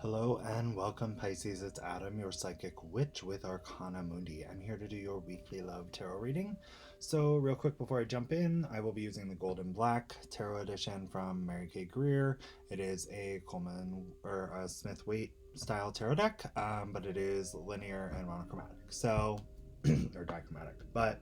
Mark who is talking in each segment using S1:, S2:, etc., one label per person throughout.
S1: Hello and welcome, Pisces. It's Adam, your psychic witch with Arcana Mundi. I'm here to do your weekly love tarot reading. So real quick before I jump in, I will be using the Gold and Black Tarot Edition from Mary Kay Greer. It is a Coleman or a Smith-Waite style tarot deck, but it is linear and monochromatic. So, or dichromatic. But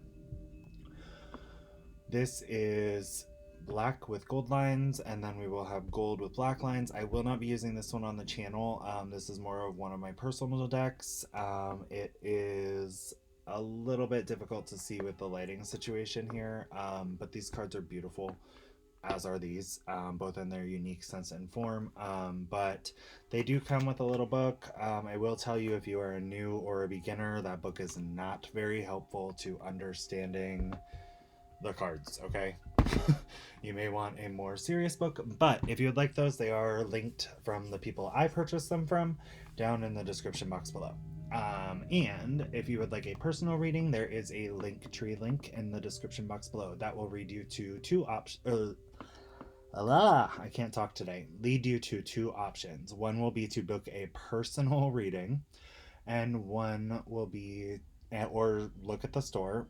S1: this is black with gold lines, and then we will have gold with black lines. I will not be using this one on the channel. This is more of one of my personal decks. It is a little bit difficult to see with the lighting situation here, but these cards are beautiful, as are these, both in their unique sense and form. But they do come with a little book. I will tell you, if you are a new or a beginner, that book is not very helpful to understanding the cards, okay? You may want a more serious book, but if you would like those, they are linked from the people I purchased them from down in the description box below. And if you would like a personal reading, there is a Linktree link in the description box below. That will lead you to two options. I can't talk today. Lead you to two options. One will be to book a personal reading, and one will be, or look at the store.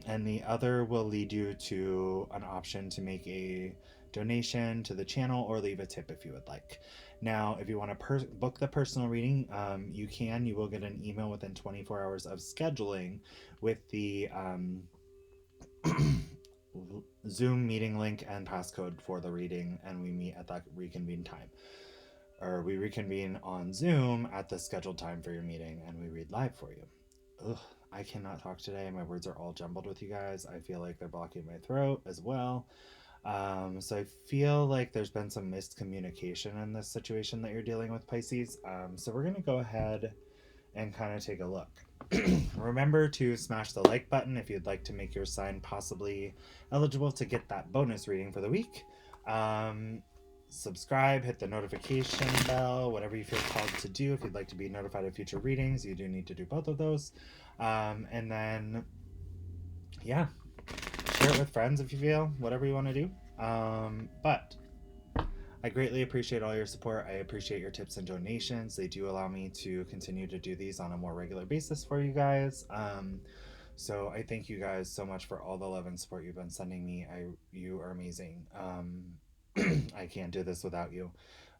S1: And the other will lead you to an option to make a donation to the channel or leave a tip if you would like. Now, if you want to book the personal reading, you can. You will get an email within 24 hours of scheduling with the Zoom meeting link and passcode for the reading, and we meet at that reconvened time. Or we reconvene on Zoom at the scheduled time for your meeting, and we read live for you. Ugh, I cannot talk today. My words are all jumbled with you guys. I feel like they're blocking my throat as well. So I feel like there's been some miscommunication in this situation that you're dealing with, Pisces. So we're going to go ahead and kind of take a look. Remember to smash the like button if you'd like to make your sign possibly eligible to get that bonus reading for the week. Subscribe, hit the notification bell, whatever you feel called to do. If you'd like to be notified of future readings, you do need to do both of those. And then, yeah, share it with friends if you feel, whatever you want to do. But I greatly appreciate all your support. I appreciate your tips and donations. They do allow me to continue to do these on a more regular basis for you guys. So I thank you guys so much for all the love and support you've been sending me. You are amazing. I can't do this without you.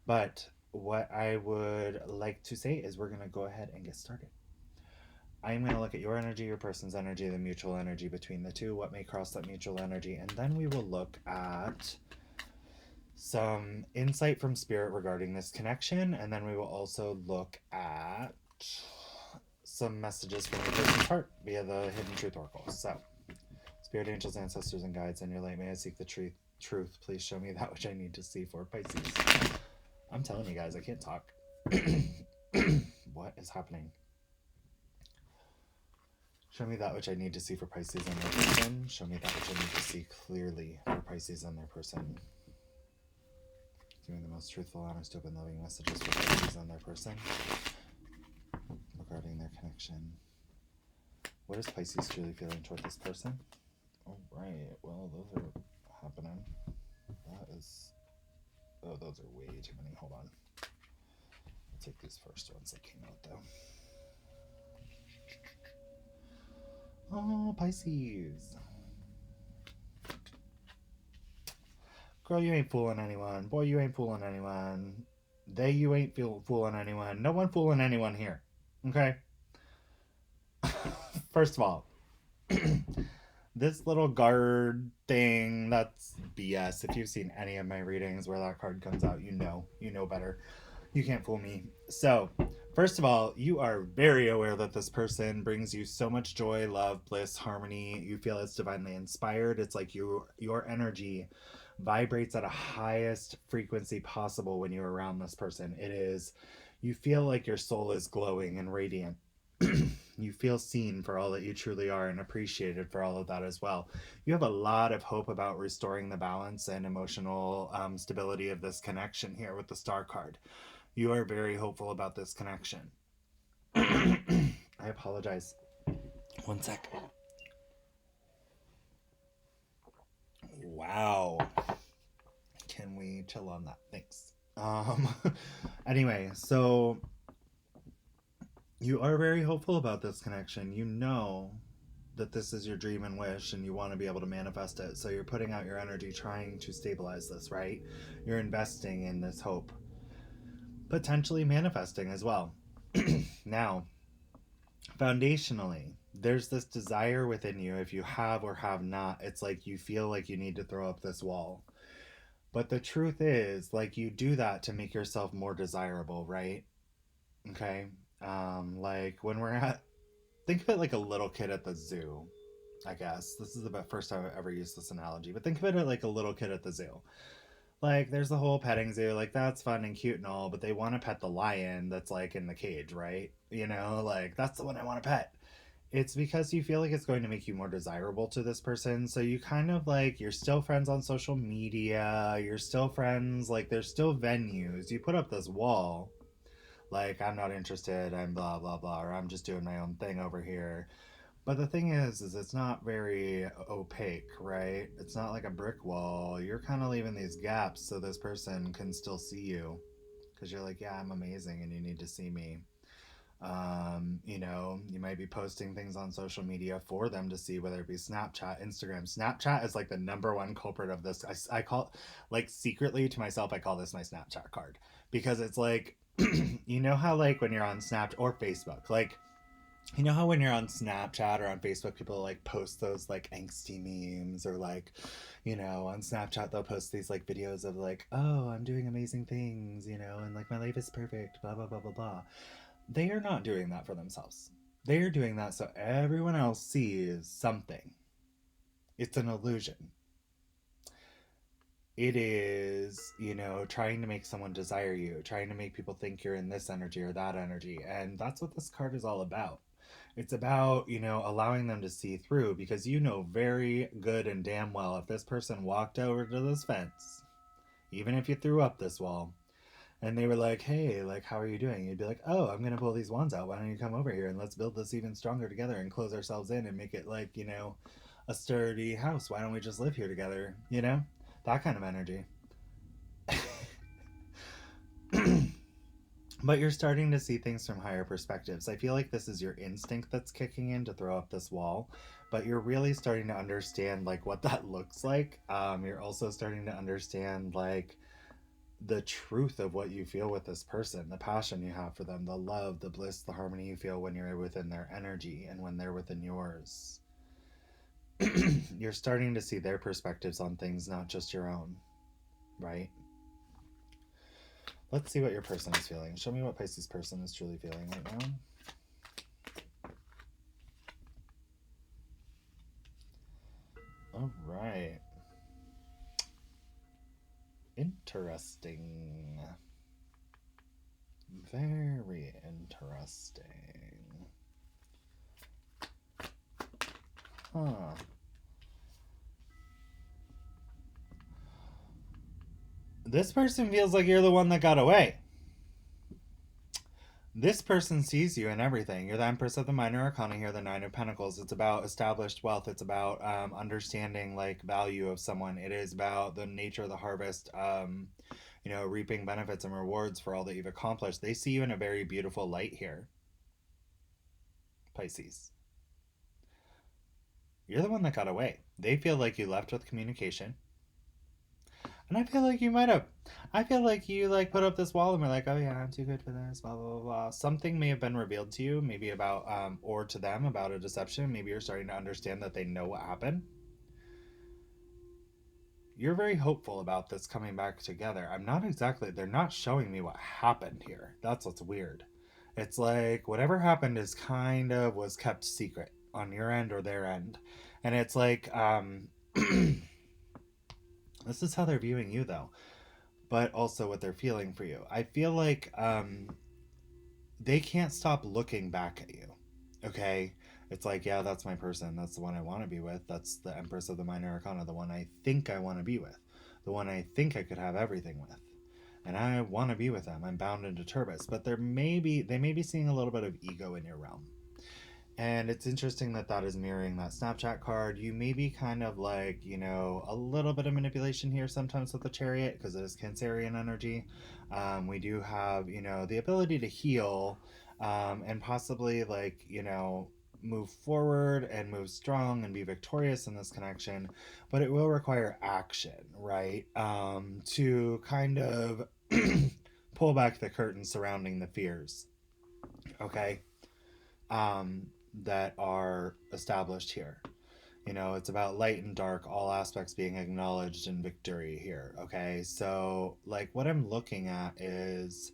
S1: But what I would like to say is we're going to go ahead and get started. I'm going to look at your energy, your person's energy, the mutual energy between the two, what may cross that mutual energy, and then we will look at some insight from spirit regarding this connection, and then we will also look at some messages from your person's heart via the Hidden Truth Oracle. So, spirit, angels, ancestors, and guides, in your light, may I seek the truth. Please show me that which I need to see for Pisces. I'm telling you guys, I can't talk. What is happening? Show me that which I need to see for Pisces and their person. Show me that which I need to see clearly for Pisces and their person. Giving the most truthful, honest, open, loving messages for Pisces and their person regarding their connection. What is Pisces truly feeling toward this person? All right. Well, those are happening. That is... Oh, those are way too many. Hold on. I'll take these first ones that came out, though. Oh, Pisces. Girl, you ain't fooling anyone. Boy, you ain't fooling anyone. You ain't fooling anyone. No one fooling anyone here. Okay? First of all, this little guard thing, that's BS. If you've seen any of my readings where that card comes out, you know better. You can't fool me. So, first of all, you are very aware that this person brings you so much joy, love, bliss, harmony. You feel it's divinely inspired. It's like your energy vibrates at a highest frequency possible when you're around this person. You feel like your soul is glowing and radiant. You feel seen for all that you truly are and appreciated for all of that as well. You have a lot of hope about restoring the balance and emotional stability of this connection here with the Star card. You are very hopeful about this connection. I apologize. One sec. Wow. Can we chill on that? Thanks. Anyway, so you are very hopeful about this connection. You know that this is your dream and wish and you want to be able to manifest it. So you're putting out your energy trying to stabilize this, right? You're investing in this hope, potentially manifesting as well. Now, foundationally, there's this desire within you, if you have or have not, it's like you feel like you need to throw up this wall. But the truth is, like, you do that to make yourself more desirable, right? Okay. Like when we're at, think of it like a little kid at the zoo, I guess. This is the first time I've ever used this analogy, but think of it like a little kid at the zoo. Like, there's the whole petting zoo, like, that's fun and cute and all, but they want to pet the lion that's, like, in the cage, right? You know, like, that's the one I want to pet. It's because you feel like it's going to make you more desirable to this person. So you kind of like, you're still friends on social media, you're still friends, like, there's still venues. You put up this wall, like, I'm not interested, I'm blah, blah, blah, or I'm just doing my own thing over here. But the thing is it's not very opaque, right? It's not like a brick wall. You're kind of leaving these gaps so this person can still see you. Because you're like, yeah, I'm amazing and you need to see me. You know, you might be posting things on social media for them to see, whether it be Snapchat, Instagram. Snapchat is like the number one culprit of this. I call, like, secretly to myself, I call this my Snapchat card. Because it's like, you know how, like, when you're on Snapchat or Facebook, like, you know how when you're on Snapchat or on Facebook, people like post those like angsty memes, or like, you know, on Snapchat they'll post these like videos of like, oh, I'm doing amazing things, you know, and like my life is perfect, blah blah blah blah blah. They are not doing that for themselves. They are doing that so everyone else sees something. It's an illusion. It is, you know, trying to make someone desire you, trying to make people think you're in this energy or that energy. And that's what this card is all about. It's about, you know, allowing them to see through, because you know very good and damn well if this person walked over to this fence, even if you threw up this wall, and they were like, hey, like, how are you doing? You'd be like, oh, I'm going to pull these wands out. Why don't you come over here and let's build this even stronger together and close ourselves in and make it like, you know, a sturdy house. Why don't we just live here together? You know, that kind of energy. But you're starting to see things from higher perspectives. I feel like this is your instinct that's kicking in to throw up this wall, but you're really starting to understand like what that looks like. You're also starting to understand like the truth of what you feel with this person, the passion you have for them, the love, the bliss, the harmony you feel when you're within their energy and when they're within yours. You're starting to see their perspectives on things, not just your own, right? Let's see what your person is feeling. Show me what Pisces person is truly feeling right now. All right. Interesting. Very interesting. Huh. This person feels like you're the one that got away. This person sees you in everything. You're the Empress of the Minor Arcana here, the Nine of Pentacles. It's about established wealth. It's about understanding like value of someone. It is about the nature of the harvest, you know, reaping benefits and rewards for all that you've accomplished. They see you in a very beautiful light here, Pisces. You're the one that got away. They feel like you left with communication. And I feel like you might have. I feel like you like put up this wall and were like, oh yeah, I'm too good for this, blah blah blah blah. Something may have been revealed to you, maybe about or to them about a deception. Maybe you're starting to understand that they know what happened. You're very hopeful about this coming back together. I'm not exactly. They're not showing me what happened here. That's what's weird. It's like whatever happened is kind of was kept secret on your end or their end, and it's like this is how they're viewing you though, but also what they're feeling for you. I feel like they can't stop looking back at you. Okay? It's like, yeah, that's my person. That's the one I want to be with. That's the Empress of the Minor Arcana, the one I think I want to be with, the one I think I could have everything with. And I want to be with them. I'm bound into turbis. But they may be seeing a little bit of ego in your realm. And it's interesting that that is mirroring that Snapchat card. You may be kind of like, a little bit of manipulation here sometimes with the Chariot because it is Cancerian energy. We do have, the ability to heal, and possibly like, move forward and move strong and be victorious in this connection, but it will require action, right? To kind of pull back the curtain surrounding the fears, okay? um, that are established here. It's about light and dark, all aspects being acknowledged in victory here. Okay, so like what I'm looking at is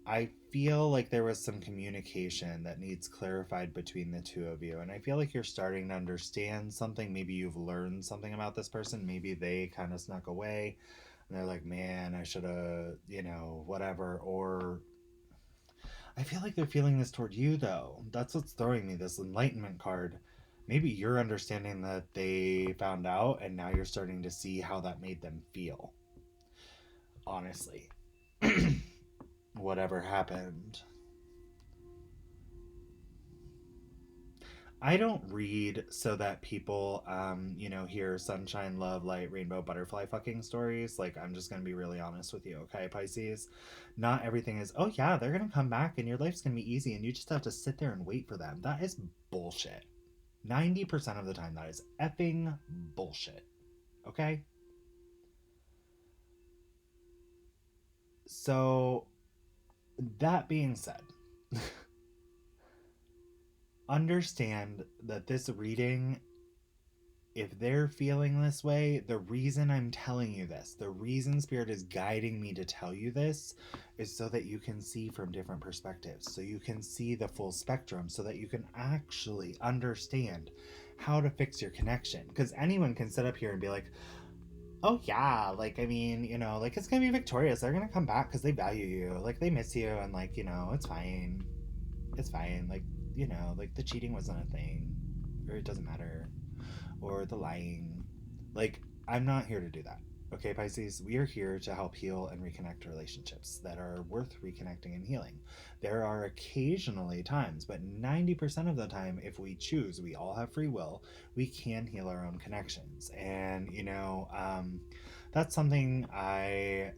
S1: I feel like there was some communication that needs clarified between the two of you. And I feel like you're starting to understand something. Maybe you've learned something about this person. Maybe they kind of snuck away and they're like, man, I should have, whatever. Or I feel like they're feeling this toward you, though. That's what's throwing me this enlightenment card. Maybe you're understanding that they found out, and now you're starting to see how that made them feel. Honestly. Whatever happened. I don't read so that people, hear sunshine, love, light, rainbow, butterfly fucking stories. Like, I'm just going to be really honest with you, okay, Pisces? Not everything is, oh yeah, they're going to come back and your life's going to be easy and you just have to sit there and wait for them. That is bullshit. 90% of the time, that is effing bullshit, okay? So, that being said, understand that this reading, if they're feeling this way, the reason I'm telling you this, the reason Spirit is guiding me to tell you this, is so that you can see from different perspectives, so you can see the full spectrum, so that you can actually understand how to fix your connection. Because anyone can sit up here and be like, oh yeah, like, I mean, like, it's gonna be victorious, they're gonna come back because they value you, like, they miss you, and like, it's fine, like, like, the cheating wasn't a thing, or it doesn't matter, or the lying. Like, I'm not here to do that. Okay, Pisces, we are here to help heal and reconnect relationships that are worth reconnecting and healing. There are occasionally times, but 90% of the time, if we choose, we all have free will, we can heal our own connections. And, that's something I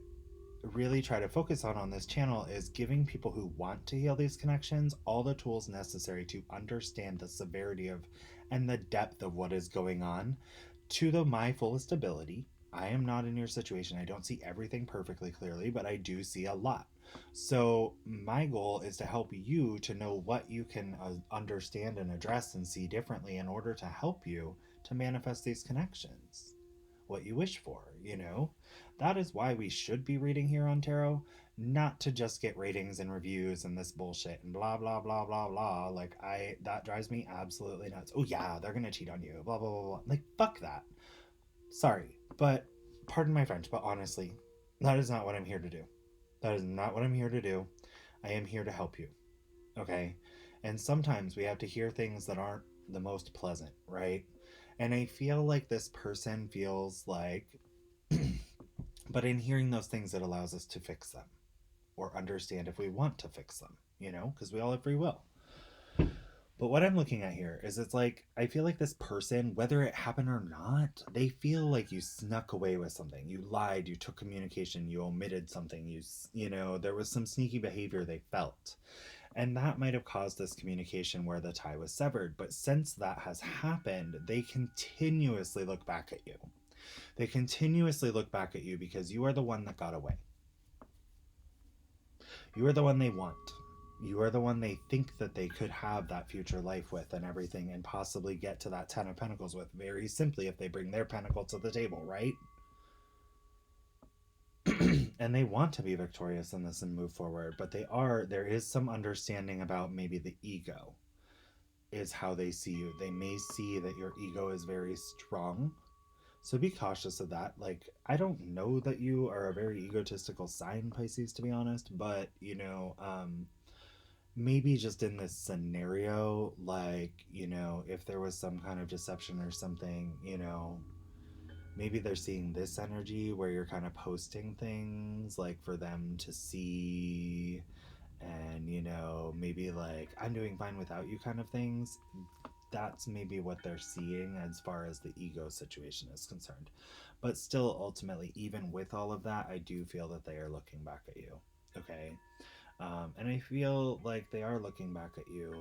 S1: really try to focus on this channel, is giving people who want to heal these connections all the tools necessary to understand the severity of and the depth of what is going on to my fullest ability. I am not in your situation. I don't see everything perfectly clearly, but I do see a lot. So my goal is to help you to know what you can understand and address and see differently in order to help you to manifest these connections, what you wish for. That is why we should be reading here on tarot, not to just get ratings and reviews and this bullshit and blah blah blah blah blah. Like, that drives me absolutely nuts. Oh yeah, they're gonna cheat on you, blah blah blah blah. Like, fuck that. Sorry, but pardon my French, but honestly, that is not what I'm here to do. That is not what I'm here to do. I am here to help you, okay? And sometimes we have to hear things that aren't the most pleasant, right? And I feel like this person feels like, but in hearing those things, it allows us to fix them or understand if we want to fix them, because we all have free will. But what I'm looking at here is, it's like, I feel like this person, whether it happened or not, they feel like you snuck away with something. You lied, you took communication, you omitted something, there was some sneaky behavior they felt. And that might have caused this communication where the tie was severed. But since that has happened, they continuously look back at you. They continuously look back at you because you are the one that got away. You are the one they want. You are the one they think that they could have that future life with and everything, and possibly get to that 10 of Pentacles with very simply if they bring their pentacle to the table, right? And they want to be victorious in this and move forward, but there is some understanding about maybe the ego is how they see you. They may see that your ego is very strong. So be cautious of that. Like, I don't know that you are a very egotistical sign, Pisces, to be honest, but, maybe just in this scenario, like, if there was some kind of deception or something, maybe they're seeing this energy where you're kind of posting things, like, for them to see and, you know, maybe like, I'm doing fine without you kind of things. That's maybe what they're seeing as far as the ego situation is concerned. But still, ultimately, even with all of that, I do feel that they are looking back at you. Okay. And I feel like they are looking back at you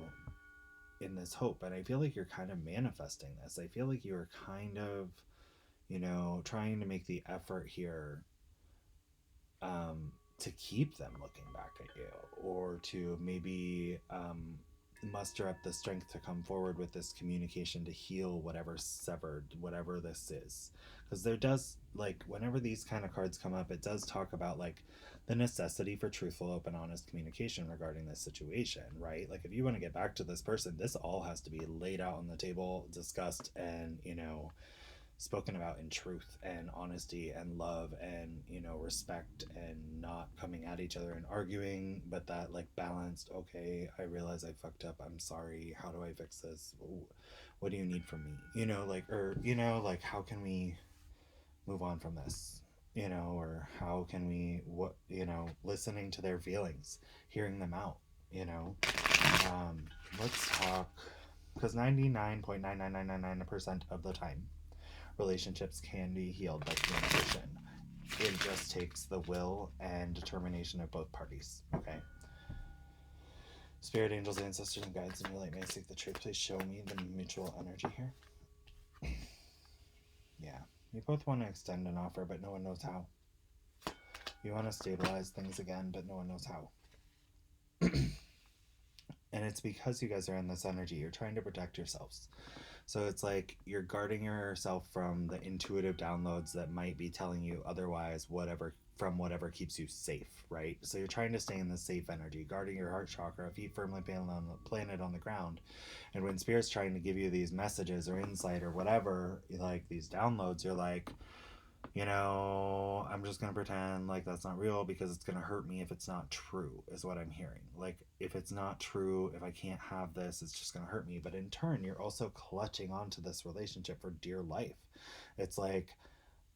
S1: in this hope. And I feel like you're kind of manifesting this. I feel like you're kind of, you know, trying to make the effort here to keep them looking back at you, or to maybe muster up the strength to come forward with this communication to heal whatever's severed, whatever this is. Because there does, like, whenever these kind of cards come up, it does talk about like the necessity for truthful, open, honest communication regarding this situation, right? Like, if you want to get back to this person, this all has to be laid out on the table, discussed, and, you know, spoken about in truth and honesty and love and, you know, respect, and not coming at each other and arguing, but that like balanced, okay, I realize I fucked up, I'm sorry, how do I fix this, what do you need from me, you know, like, or, you know, like, how can we move on from this, you know, or how can we, what, you know, listening to their feelings, hearing them out, you know. Let's talk, because 99.99999% of the time relationships can be healed by communication. It just takes the will and determination of both parties. Okay. Spirit, angels, ancestors, and guides, and your light, may I seek the truth. Please show me the mutual energy here. Yeah. You both want to extend an offer, but no one knows how. You want to stabilize things again, but no one knows how. And it's because you guys are in this energy. You're trying to protect yourselves. So it's like you're guarding yourself from the intuitive downloads that might be telling you otherwise, whatever, from whatever keeps you safe, right? So you're trying to stay in the safe energy, guarding your heart chakra, feet firmly planted on the ground. And when Spirit's trying to give you these messages or insight or whatever, like these downloads, you're like, you know, I'm just going to pretend like that's not real because it's going to hurt me if it's not true, is what I'm hearing. Like, if it's not true, if I can't have this, it's just going to hurt me. But in turn, you're also clutching onto this relationship for dear life. It's like,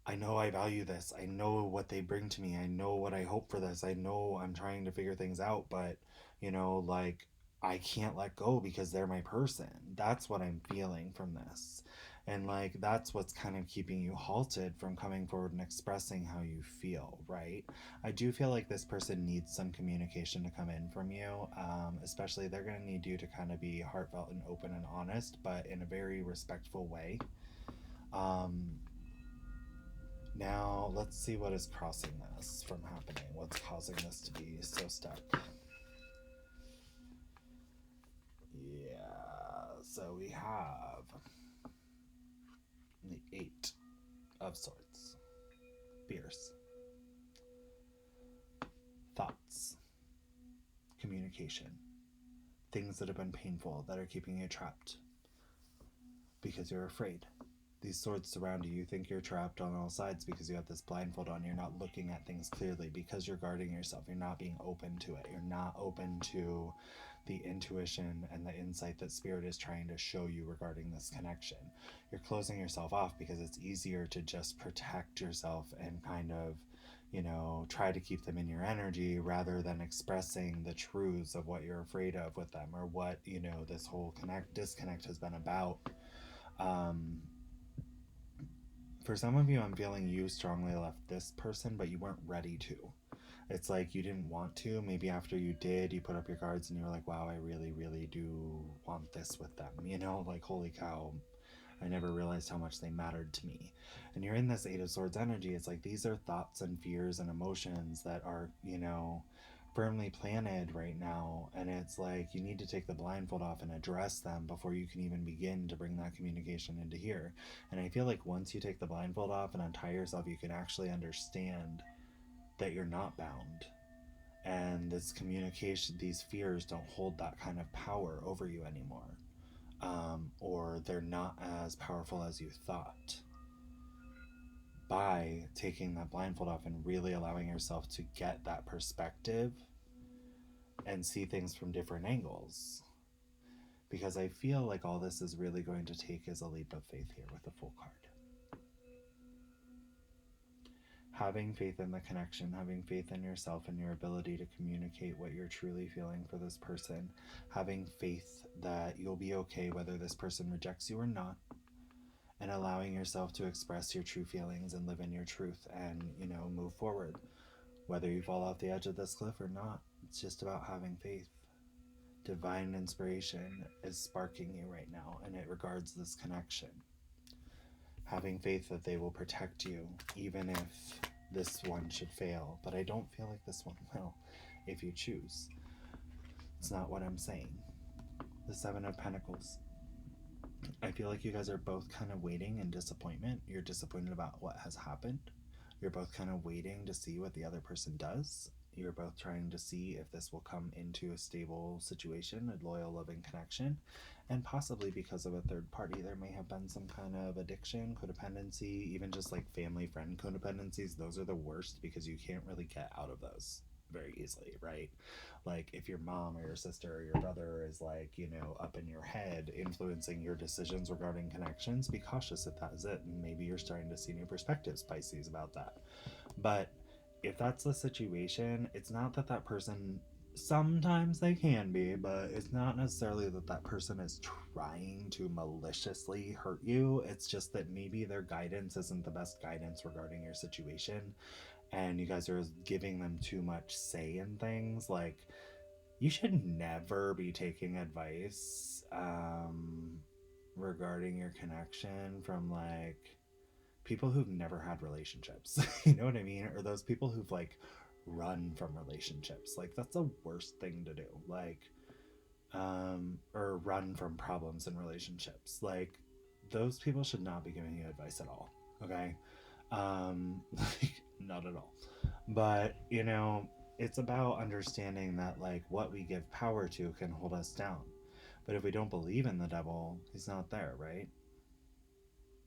S1: I know I value this. I know what they bring to me. I know what I hope for this. I know I'm trying to figure things out, but, you know, like, I can't let go because they're my person. That's what I'm feeling from this. And like, that's what's kind of keeping you halted from coming forward and expressing how you feel, right? I do feel like this person needs some communication to come in from you. Especially, they're going to need you to kind of be heartfelt and open and honest, but in a very respectful way. Now, let's see what is crossing this from happening. What's causing this to be so stuck? Yeah, so we have the Eight of Swords. Fears. Thoughts. Communication. Things that have been painful that are keeping you trapped because you're afraid. These swords surround you. You think you're trapped on all sides because you have this blindfold on. You're not looking at things clearly because you're guarding yourself. You're not being open to it. You're not open to the intuition and the insight that Spirit is trying to show you regarding this connection. You're closing yourself off because it's easier to just protect yourself and kind of, you know, try to keep them in your energy rather than expressing the truths of what you're afraid of with them, or what, you know, this whole disconnect has been about. For some of you, I'm feeling you strongly left this person, but you weren't ready to. It's like you didn't want to. Maybe after you did, you put up your cards and you were like, wow, I really, really do want this with them. You know, like, holy cow, I never realized how much they mattered to me. And you're in this Eight of Swords energy. It's like these are thoughts and fears and emotions that are, you know, firmly planted right now, and it's like you need to take the blindfold off and address them before you can even begin to bring that communication into here. And I feel like once you take the blindfold off and untie yourself, you can actually understand that you're not bound, and this communication, these fears don't hold that kind of power over you anymore, or they're not as powerful as you thought. By taking that blindfold off and really allowing yourself to get that perspective and see things from different angles. Because I feel like all this is really going to take is a leap of faith here with the Fool card. Having faith in the connection, having faith in yourself and your ability to communicate what you're truly feeling for this person, having faith that you'll be okay whether this person rejects you or not, and allowing yourself to express your true feelings and live in your truth and, move forward. Whether you fall off the edge of this cliff or not, it's just about having faith. Divine inspiration is sparking you right now, and it regards this connection. Having faith that they will protect you, even if this one should fail. But I don't feel like this one will, if you choose. It's not what I'm saying. The Seven of Pentacles. I feel like you guys are both kind of waiting in disappointment. You're disappointed about what has happened. You're both kind of waiting to see what the other person does. You're both trying to see if this will come into a stable situation, a loyal, loving connection. And possibly because of a third party, there may have been some kind of addiction, codependency, even just like family friend codependencies. Those are the worst because you can't really get out of those very easily, right? Like if your mom or your sister or your brother is like, up in your head influencing your decisions regarding connections, be cautious if that is it. And maybe you're starting to see new perspectives, Pisces, about that. But if that's the situation, it's not that that person, sometimes they can be, but it's not necessarily that that person is trying to maliciously hurt you. It's just that maybe their guidance isn't the best guidance regarding your situation, and you guys are giving them too much say in things. Like, you should never be taking advice regarding your connection from like people who've never had relationships. You know what I mean? Or those people who've like run from relationships. Like, that's the worst thing to do. Like, or run from problems in relationships. Like, those people should not be giving you advice at all. Okay? Like, not at all. But, it's about understanding that like what we give power to can hold us down. But if we don't believe in the devil, he's not there, right?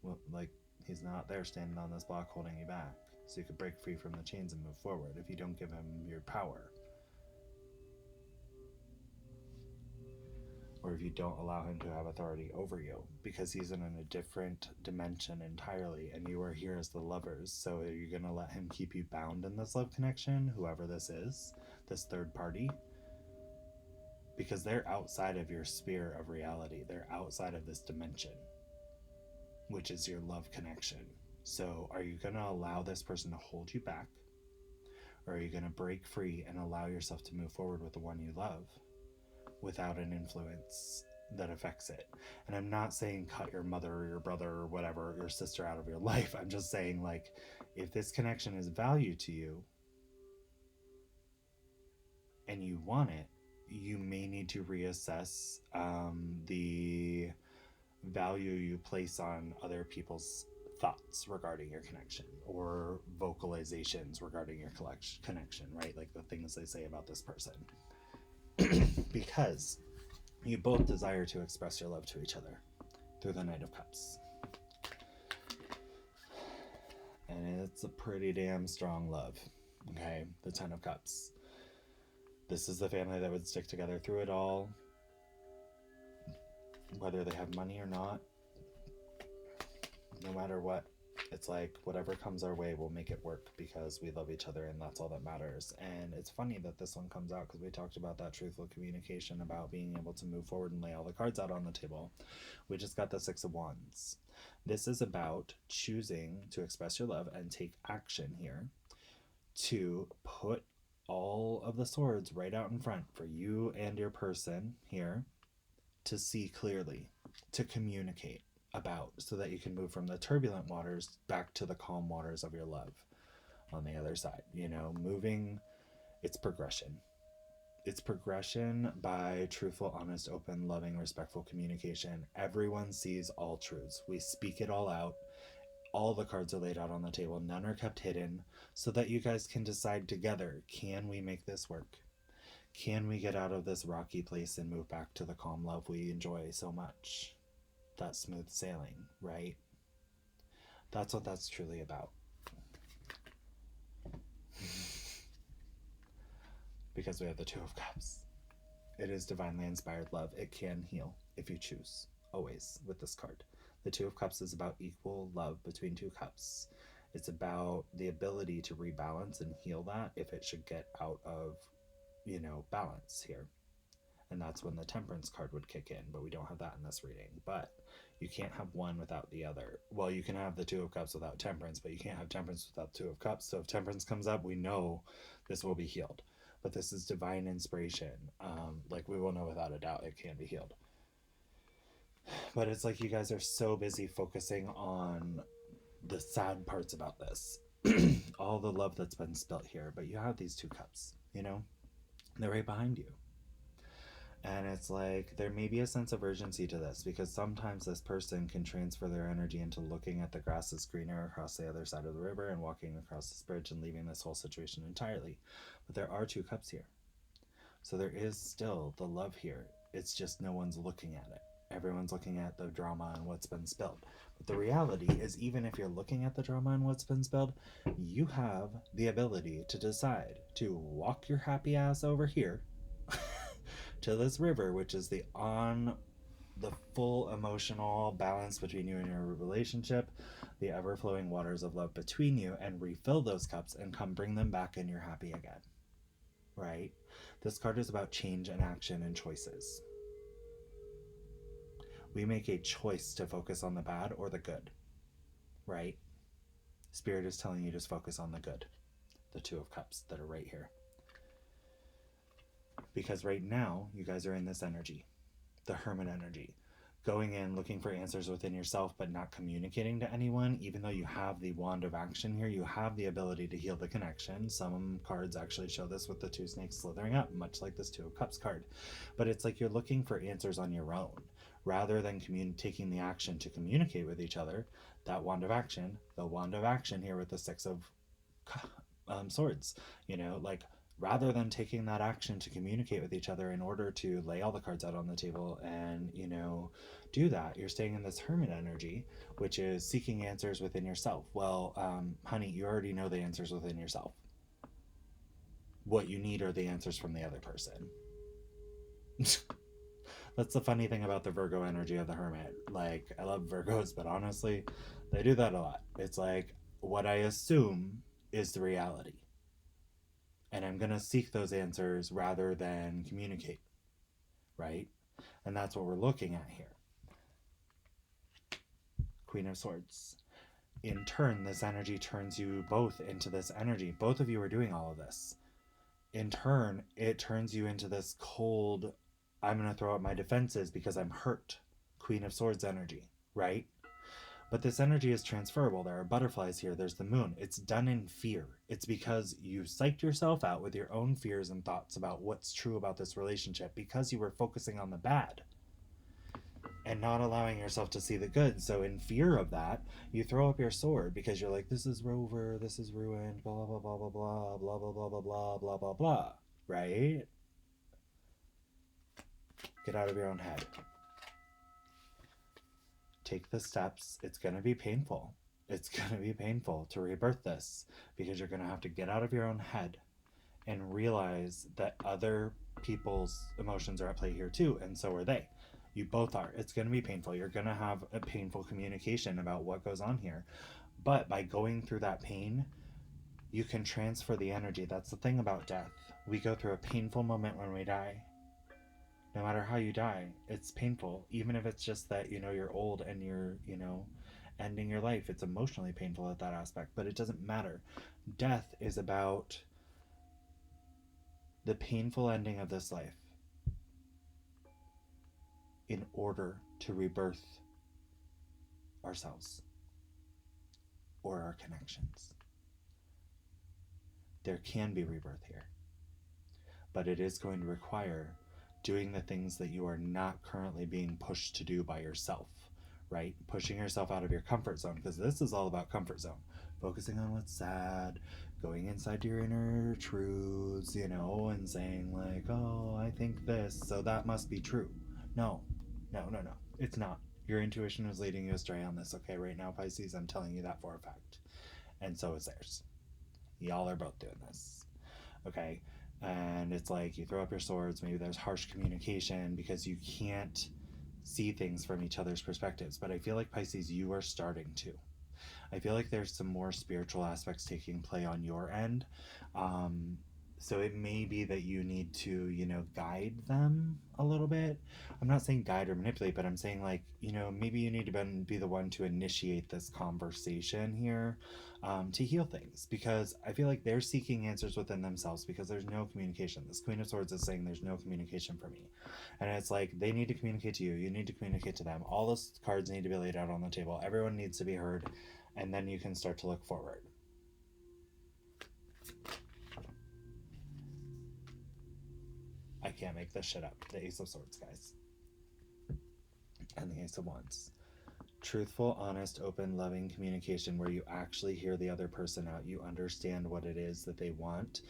S1: Well, like, he's not there standing on this block holding you back. So you could break free from the chains and move forward if you don't give him your power. Or if you don't allow him to have authority over you, because he's in a different dimension entirely, and you are here as the lovers. So are you going to let him keep you bound in this love connection, whoever this is, this third party? Because they're outside of your sphere of reality. They're outside of this dimension, which is your love connection. So are you going to allow this person to hold you back? Or are you going to break free and allow yourself to move forward with the one you love without an influence that affects it? And I'm not saying cut your mother or your brother or whatever, your sister out of your life. I'm just saying, like, if this connection is value to you and you want it, you may need to reassess the value you place on other people's thoughts regarding your connection, or vocalizations regarding your connection, right? Like the things they say about this person. Because you both desire to express your love to each other through the Knight of Cups. And it's a pretty damn strong love, okay? The Ten of Cups. This is the family that would stick together through it all, whether they have money or not. No matter what, it's like whatever comes our way, we'll make it work because we love each other, and that's all that matters. And it's funny that this one comes out because we talked about that truthful communication, about being able to move forward and lay all the cards out on the table. We just got the Six of Wands. This is about choosing to express your love and take action here to put all of the swords right out in front for you and your person here to see clearly, to communicate about, so that you can move from the turbulent waters back to the calm waters of your love on the other side. Moving, it's progression. It's progression by truthful, honest, open, loving, respectful communication. Everyone sees all truths. We speak it all out. All the cards are laid out on the table. None are kept hidden, so that you guys can decide together, can we make this work? Can we get out of this rocky place and move back to the calm love we enjoy so much? That smooth sailing, right? That's what that's truly about. Because we have the Two of Cups. It is divinely inspired love. It can heal if you choose, always, with this card. The Two of Cups is about equal love between two cups. It's about the ability to rebalance and heal that if it should get out of, balance here. And that's when the Temperance card would kick in, but we don't have that in this reading. But you can't have one without the other. Well, you can have the Two of Cups without Temperance, but you can't have Temperance without Two of Cups. So if Temperance comes up, we know this will be healed. But this is divine inspiration. Like, we will know without a doubt it can be healed. But it's like you guys are so busy focusing on the sad parts about this. All the love that's been spilt here. But you have these two cups, They're right behind you. And it's like there may be a sense of urgency to this, because sometimes this person can transfer their energy into looking at the grass is greener across the other side of the river and walking across this bridge and leaving this whole situation entirely. But there are two cups here. So there is still the love here. It's just no one's looking at it. Everyone's looking at the drama and what's been spilled. But the reality is, even if you're looking at the drama and what's been spilled, you have the ability to decide to walk your happy ass over here to this river, which is the full emotional balance between you and your relationship, the ever-flowing waters of love between you, and refill those cups and come bring them back and you're happy again, right? This card is about change and action and choices. We make a choice to focus on the bad or the good, right? Spirit is telling you just focus on the good, the Two of Cups that are right here. Because right now, you guys are in this energy, the Hermit energy, going in, looking for answers within yourself, but not communicating to anyone. Even though you have the Wand of Action here, you have the ability to heal the connection. Some cards actually show this with the two snakes slithering up, much like this Two of Cups card. But it's like you're looking for answers on your own, rather than taking the action to communicate with each other. That Wand of Action, the Wand of Action here with the Six of Swords, rather than taking that action to communicate with each other in order to lay all the cards out on the table and, do that, you're staying in this Hermit energy, which is seeking answers within yourself. Well, honey, you already know the answers within yourself. What you need are the answers from the other person. That's the funny thing about the Virgo energy of the Hermit. Like, I love Virgos, but honestly, they do that a lot. It's like, what I assume is the reality. And I'm going to seek those answers rather than communicate, right? And that's what we're looking at here. Queen of Swords. In turn, this energy turns you both into this energy. Both of you are doing all of this. In turn, it turns you into this cold, I'm going to throw out my defenses because I'm hurt. Queen of Swords energy, right? But this energy is transferable. There are butterflies here. There's the moon. It's done in fear. It's because you psyched yourself out with your own fears and thoughts about what's true about this relationship, because you were focusing on the bad and not allowing yourself to see the good. So in fear of that, you throw up your sword because you're like, this is over, this is ruined, blah, blah, blah, blah, blah, blah, blah, blah, blah, blah, blah, blah, blah, right? Get out of your own head. Take the steps. It's going to be painful. It's going to be painful to rebirth this, because you're going to have to get out of your own head and realize that other people's emotions are at play here too, and so are they. You both are. It's going to be painful. You're going to have a painful communication about what goes on here. But by going through that pain, you can transfer the energy. That's the thing about death. We go through a painful moment when we die. No matter how you die, it's painful. Even if it's just that, you're old and you're, ending your life. It's emotionally painful at that aspect, but it doesn't matter. Death is about the painful ending of this life in order to rebirth ourselves or our connections. There can be rebirth here, but it is going to require doing the things that you are not currently being pushed to do by yourself, right? Pushing yourself out of your comfort zone, because this is all about comfort zone. Focusing on what's sad, going inside your inner truths, and saying like, oh, I think this, so that must be true. No, it's not. Your intuition is leading you astray on this, okay? Right now, Pisces, I'm telling you that for a fact. And so is theirs. Y'all are both doing this, okay? And it's like you throw up your swords. Maybe there's harsh communication because you can't see things from each other's perspectives. But I feel like, Pisces, you are starting to. I feel like there's some more spiritual aspects taking play on your end. So it may be that you need to, guide them a little bit. I'm not saying guide or manipulate, but I'm saying, like, maybe you need to be the one to initiate this conversation here, to heal things, because I feel like they're seeking answers within themselves because there's no communication. This Queen of Swords is saying there's no communication for me. And it's like they need to communicate to you. You need to communicate to them. All those cards need to be laid out on the table. Everyone needs to be heard. And then you can start to look forward. I can't make this shit up. The Ace of Swords, guys. And the Ace of Wands. Truthful, honest, open, loving communication where you actually hear the other person out. You understand what it is that they want.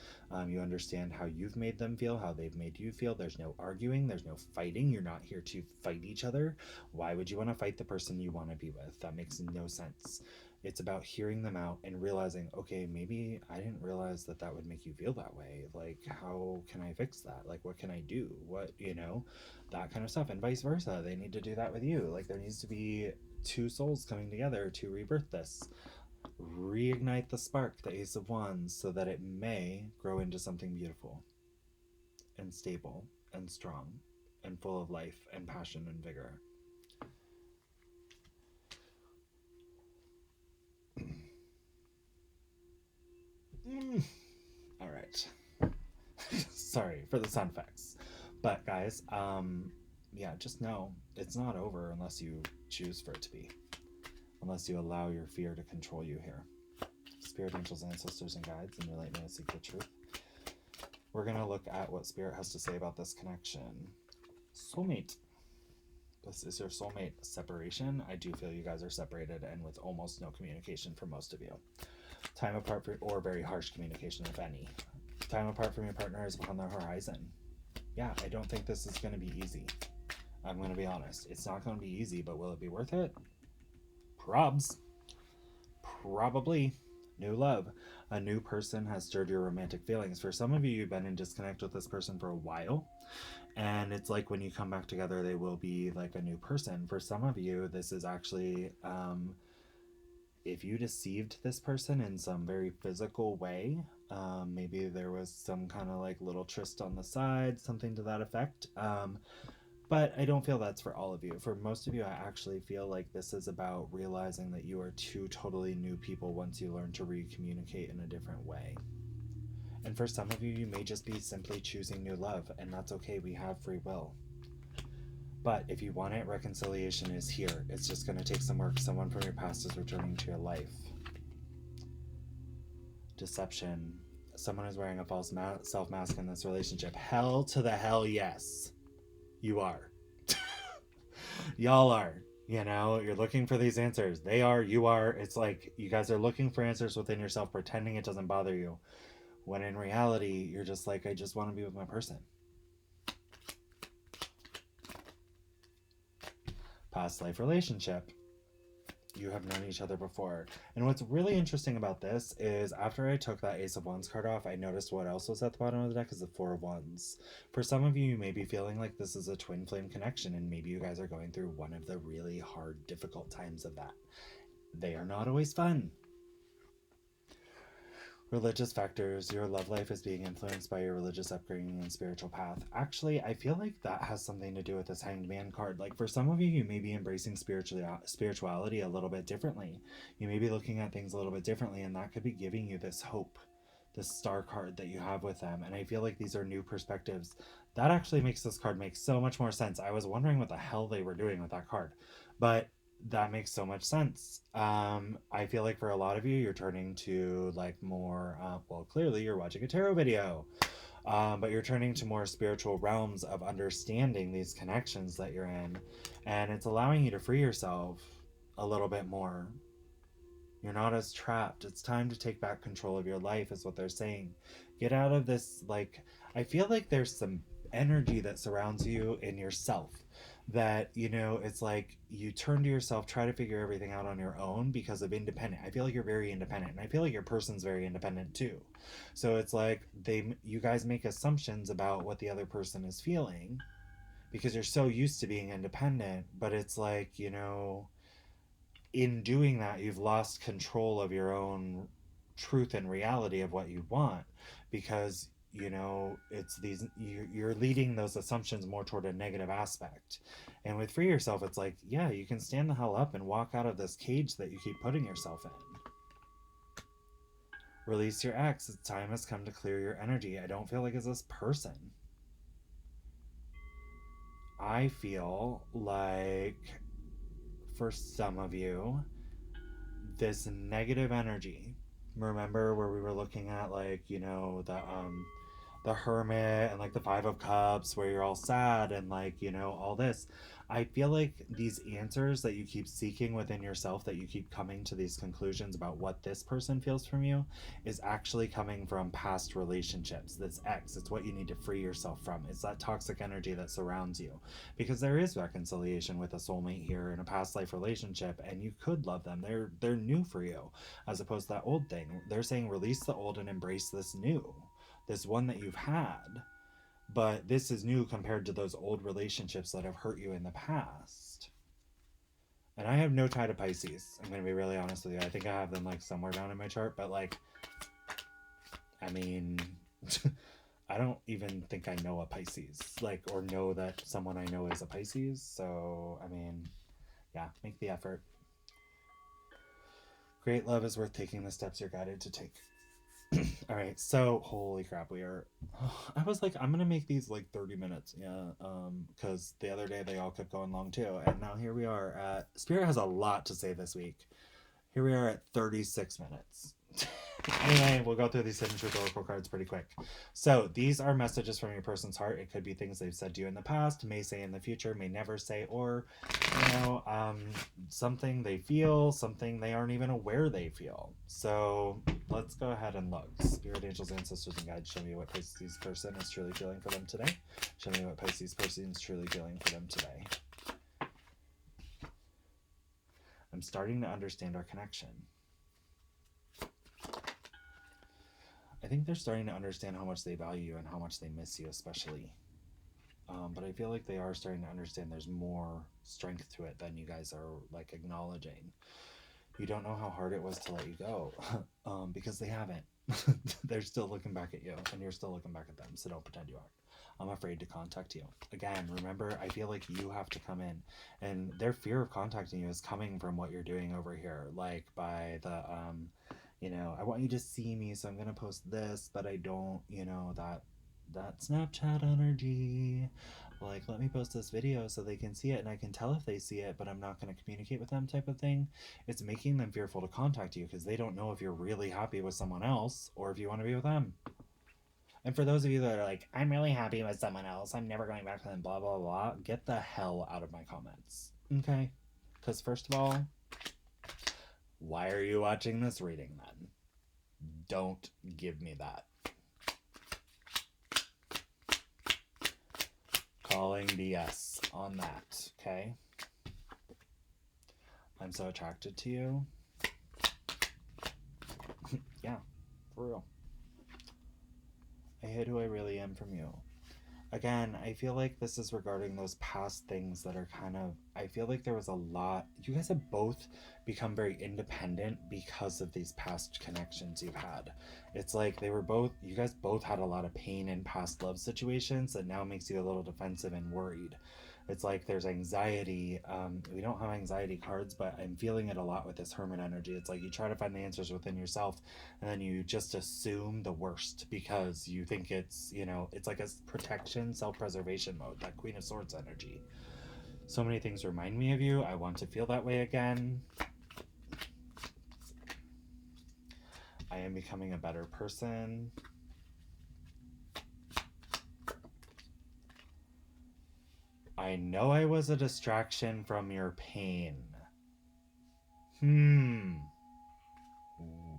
S1: You understand how you've made them feel, how they've made you feel. There's no arguing. There's no fighting. You're not here to fight each other. Why would you want to fight the person you want to be with? That makes no sense. It's about hearing them out and realizing, okay, maybe I didn't realize that that would make you feel that way. Like, how can I fix that? Like, what can I do? What, that kind of stuff. And vice versa. They need to do that with you. Like, there needs to be two souls coming together to rebirth this. Reignite the spark, the Ace of Wands, so that it may grow into something beautiful and stable and strong and full of life and passion and vigor. All right. Sorry for the sound effects. But guys, yeah, just know it's not over unless you choose for it to be. Unless you allow your fear to control you here. Spirit, angels, ancestors, and guides, and your light may seek the truth. We're going to look at what Spirit has to say about this connection. Soulmate. This is your soulmate separation. I do feel you guys are separated and with almost no communication for most of you. Time apart or very harsh communication, if any. Time apart from your partner is on the horizon. Yeah, I don't think this is going to be easy. I'm going to be honest. It's not going to be easy, but will it be worth it? Probs. Probably. New love. A new person has stirred your romantic feelings. For some of you, you've been in disconnect with this person for a while. And it's like when you come back together, they will be like a new person. For some of you, this is actually... if you deceived this person in some very physical way, maybe there was some kind of like little tryst on the side, something to that effect. But I don't feel that's for all of you. For most of you, I actually feel like this is about realizing that you are two totally new people once you learn to re-communicate in a different way. And for some of you, you may just be simply choosing new love, and that's okay. We have free will. But if you want it, reconciliation is here. It's just going to take some work. Someone from your past is returning to your life. Deception. Someone is wearing a false self-mask in this relationship. Hell to the hell yes. You are. Y'all are. You're looking for these answers. They are, you are. It's like you guys are looking for answers within yourself, pretending it doesn't bother you. When in reality, you're just like, I just want to be with my person. Past life relationship. You have known each other before. And what's really interesting about this is after I took that Ace of Wands card off, I noticed what else was at the bottom of the deck is the Four of Wands. For some of you, you may be feeling like this is a twin flame connection, and maybe you guys are going through one of the really hard, difficult times of that. They are not always fun. Religious factors. Your love life is being influenced by your religious upbringing and spiritual path. Actually, I feel like that has something to do with this Hanged Man card. Like for some of you, you may be embracing spirituality a little bit differently. You may be looking at things a little bit differently, and that could be giving you this hope, this star card that you have with them. And I feel like these are new perspectives. That actually makes this card make so much more sense. I was wondering what the hell they were doing with that card, but that makes so much sense. I feel like for a lot of you, you're turning to like more, well, clearly you're watching a tarot video, but you're turning to more spiritual realms of understanding these connections that you're in, and it's allowing you to free yourself a little bit more. You're not as trapped. It's time to take back control of your life is what they're saying. Get out of this, like, I feel like there's some energy that surrounds you in yourself that, it's like you turn to yourself, try to figure everything out on your own because of independent. I feel like you're very independent, and I feel like your person's very independent too. So it's like you guys make assumptions about what the other person is feeling because you're so used to being independent, but it's like, in doing that, you've lost control of your own truth and reality of what you want, because you know it's these, you're leading those assumptions more toward a negative aspect. And with free yourself, it's like, yeah, you can stand the hell up and walk out of this cage that you keep putting yourself in. Release your ex. The time has come to clear your energy. I don't feel like it's this person. I feel like for some of you, this negative energy, remember where we were looking at, like, you know, the Hermit and like the Five of Cups, where you're all sad and like, you know, all this. I feel like these answers that you keep seeking within yourself, that you keep coming to these conclusions about what this person feels from you, is actually coming from past relationships. This ex, it's what you need to free yourself from. It's that toxic energy that surrounds you. Because there is reconciliation with a soulmate here in a past life relationship, and you could love them. They're new for you, as opposed to that old thing. They're saying release the old and embrace this new, this one that you've had. But this is new compared to those old relationships that have hurt you in the past. And I have no tie to Pisces. I'm going to be really honest with you. I think I have them like somewhere down in my chart, but like, I mean, I don't even think I know a Pisces, like, or know that someone I know is a Pisces. So, I mean, yeah, make the effort. Great love is worth taking the steps you're guided to take. All right, so holy crap, we are. I was like, I'm gonna make these like 30 minutes, yeah, because the other day they all kept going long too, and now here we are at. Spirit has a lot to say this week. Here we are at 36 minutes. Anyway, we'll go through these hidden truth oracle cards pretty quick. So these are messages from your person's heart. It could be things they've said to you in the past, may say in the future, may never say, or, you know, something they feel, something they aren't even aware they feel. So let's go ahead and look. Spirit, angels, ancestors, and guides, show me what Pisces person is truly feeling for them today. Show me what Pisces person is truly feeling for them today. I'm starting to understand our connection. I think they're starting to understand how much they value you and how much they miss you, especially. But I feel like they are starting to understand there's more strength to it than you guys are like acknowledging. You don't know how hard it was to let you go, because they haven't. They're still looking back at you, and you're still looking back at them, so don't pretend you aren't. I'm afraid to contact you. Again, remember, I feel like you have to come in, and their fear of contacting you is coming from what you're doing over here, like by the, you know, I want you to see me, so I'm gonna post this, but I don't, you know, that Snapchat energy. Like, let me post this video so they can see it, and I can tell if they see it, but I'm not going to communicate with them type of thing. It's making them fearful to contact you because they don't know if you're really happy with someone else or if you want to be with them. And for those of you that are like, I'm really happy with someone else, I'm never going back to them, blah, blah, blah, get the hell out of my comments. Okay? Because first of all, why are you watching this reading then? Don't give me that. Calling BS on that, okay? I'm so attracted to you. Yeah, for real. I hid who I really am from you. Again, I feel like this is regarding those past things that are kind of, I feel like there was a lot, you guys have both become very independent because of these past connections you've had. It's like they were both, you guys both had a lot of pain in past love situations that now makes you a little defensive and worried. It's like there's anxiety. We don't have anxiety cards, but I'm feeling it a lot with this Hermit energy. It's like you try to find the answers within yourself, and then you just assume the worst because you think it's, you know, it's like a protection, self-preservation mode, that Queen of Swords energy. So many things remind me of you. I want to feel that way again. I am becoming a better person. I know I was a distraction from your pain.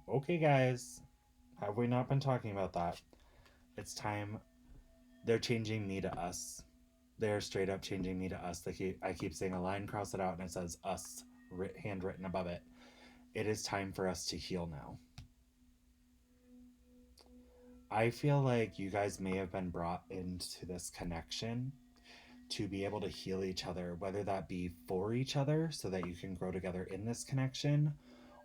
S1: Okay, guys. Have we not been talking about that? It's time. They're changing me to us. They're straight up changing me to us. I keep saying a line, cross it out, and it says us, handwritten above it. It is time for us to heal now. I feel like you guys may have been brought into this connection to be able to heal each other, whether that be for each other so that you can grow together in this connection,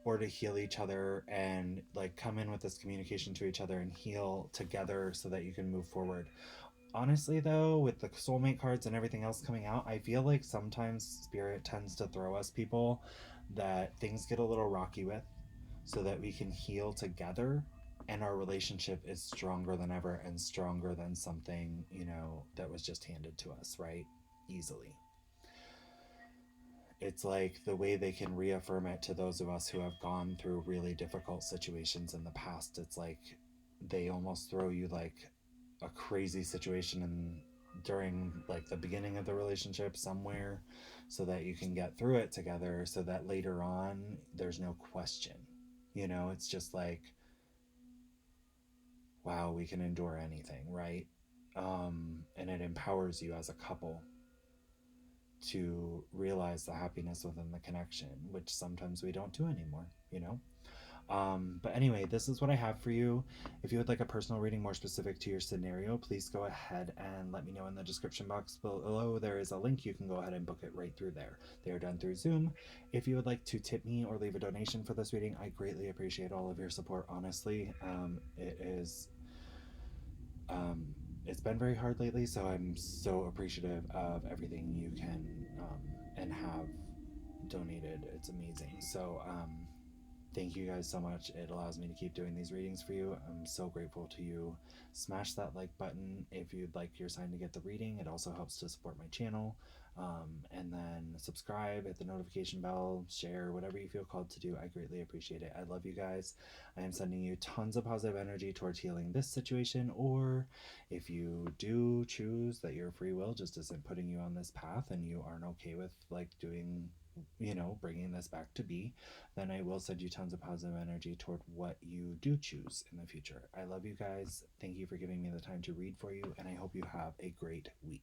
S1: or to heal each other and like come in with this communication to each other and heal together so that you can move forward. Honestly, though, with the soulmate cards and everything else coming out, I feel like sometimes spirit tends to throw us people that things get a little rocky with so that we can heal together and our relationship is stronger than ever and stronger than something, you know, that was just handed to us, right? Easily. It's like the way they can reaffirm it to those of us who have gone through really difficult situations in the past. It's like they almost throw you like a crazy situation and during like the beginning of the relationship somewhere so that you can get through it together so that later on there's no question. You know, it's just like, wow, we can endure anything, right? And it empowers you as a couple to realize the happiness within the connection, which sometimes we don't do anymore, you know? But anyway, this is what I have for you. If you would like a personal reading more specific to your scenario, please go ahead and let me know in the description box below. There is a link. You can go ahead and book it right through there. They are done through Zoom. If you would like to tip me or leave a donation for this reading, I greatly appreciate all of your support, honestly. Um, it's been very hard lately, so I'm so appreciative of everything you can and have donated. It's amazing. So thank you guys so much. It allows me to keep doing these readings for you. I'm so grateful to you. Smash that like button if you'd like your sign to get the reading. It also helps to support my channel. And then subscribe, hit the notification bell, share, whatever you feel called to do. I greatly appreciate it. I love you guys. I am sending you tons of positive energy towards healing this situation, or if you do choose that your free will just isn't putting you on this path and you aren't okay with like doing, you know, bringing this back to be, then I will send you tons of positive energy toward what you do choose in the future. I love you guys. Thank you for giving me the time to read for you, and I hope you have a great week.